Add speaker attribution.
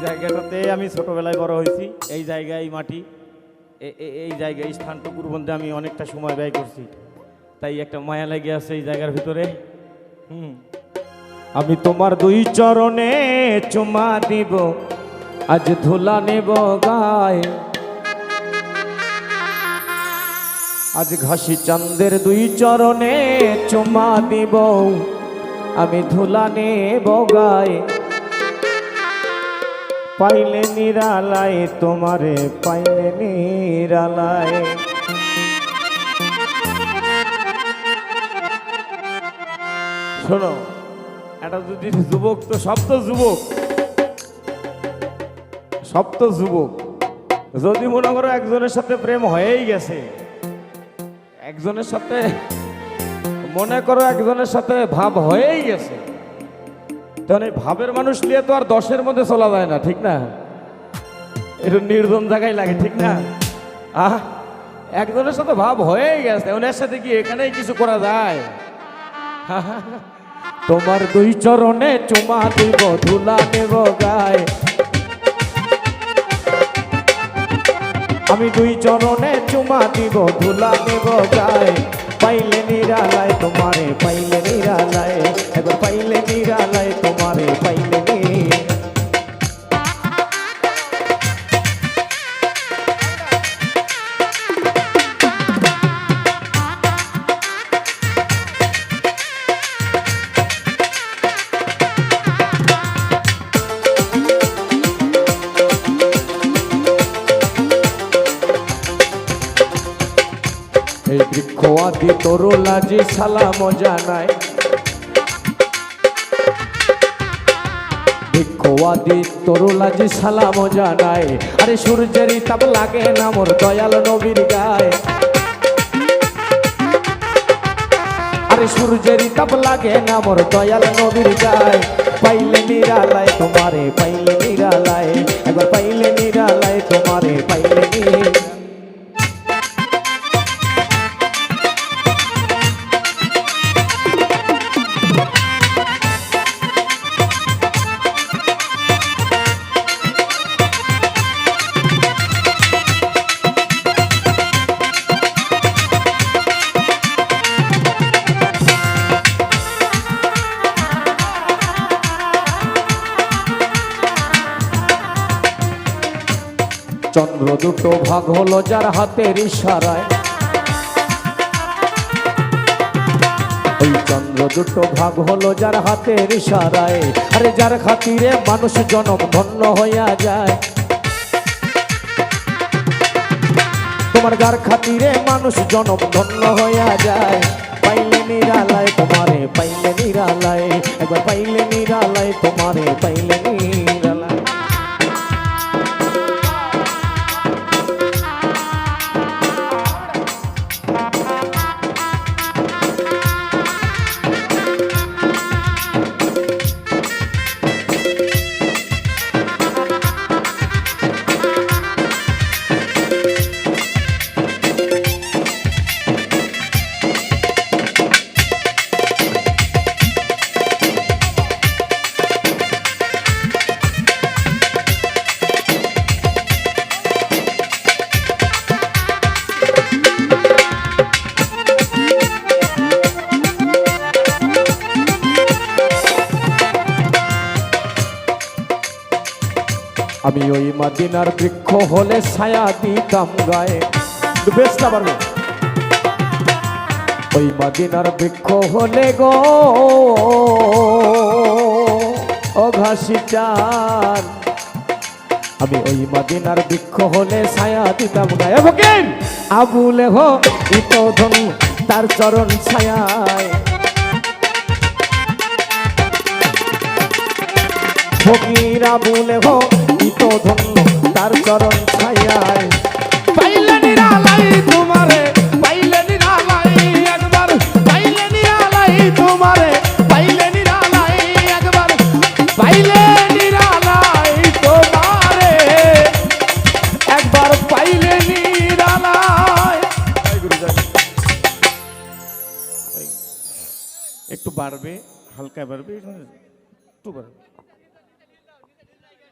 Speaker 1: জায়গাটাতে আমি ছোটবেলায় বড় হয়েছি, এই জায়গায় মাটি, এই জায়গায় এই স্থানটুকুর মধ্যে আমি অনেকটা সময় ব্যয় করছি, তাই একটা মায়া লেগে আছে এই জায়গার ভিতরে। আমি তোমার দুই চরণে চুমা দিব, আজ ধুলা নেব গায়ে, আজ ঘাসি চাঁদের দুই চরণে চুমা দিব, আমি ধুলা নেব গায়ে। পাইলে নিরালায় তোমারে, পাইলে নিরালায়। শোনো, এটা যদি যুবক, তো সব তো যুবক, সব তো যুবক। যদি মনে করো একজনের সাথে প্রেম হয়েই গেছে, একজনের সাথে মনে করো একজনের সাথে ভাব হয়েই গেছে, তখন এই ভাবের মানুষ নিয়ে তো আর 10-এর মধ্যে চলা যায় না, ঠিক না? একটু নির্জন জায়গায় লাগে, ঠিক না? একজনের সাথে ভাব হয়েই গেছে, ওনার সাথে কি এখানেই কিছু করা যায়? তোমার দুই চরণে চুমা দিব, ধুলা নেব গায়ে। আমি দুই চরণে চুমা দিব, ধুলা নেব গায়ে। পাইলে নিরালায় তোমারে, পাইলে নিরালায়, একবার পাইলে নিরালায় তোমারে, পাইলে এই বৃক্ষ আদি তরুলাজি সালাম জানায়, বৃক্ষ আদি তরুলাজি সালাম জানায়। আরে সূর্যের তাপ লাগে না মোর দয়াল নবীর গায়ে, আরে সূর্যের তাপ লাগে না মোর দয়াল নবীর গায়ে। পাইলে নিরালায় তোমারে, পাইলে নিরালায়, একবার পাইলে নিরালায় তোমারে, পাইলে নিরালায়। চন্দ্র দুটো ভাগ হলো যার হাতের ইশারায়, ওই চন্দ্র দুটো ভাগ হলো যার হাতের ইশারায়। আরে যার খাতিরে মানুষ জনম ধন্য হইয়া যায়, তোমার যার খাতিরে মানুষ জনম ধন্য হইয়া যায়। পাইলে নিরালায় তোমারে, পাইলে নিরালায়, একবার পাইলে নিরালায় তোমারে, পাইলে নিরালায়। আমি ওই মদিনার বৃক্ষ হলে ছায়া দিতাম গায়ে, বেশটা পারবে। ওই মদিনার বৃক্ষ হলে গো ও ঘাসি চান, আমি ওই মদিনার বৃক্ষ হলে ছায়া দিতাম গায়ে। ফকির আবুলে হো ইতো ধন তার চরণ ছায়ায়, ফকির আবুলে হো ইতো ধন তার চরণ ছায়ায়। পাইলে নিরালাই তোমারে, পাইলে নিরালাই, একবার পাইলে নিরালাই তোমারে, পাইলে নিরালাই, একবার পাইলে নিরালাই তোমারে, একবার পাইলে নিরালাই। একটু বাড়বে, হালকা বাড়বে, একটু বাড়বে।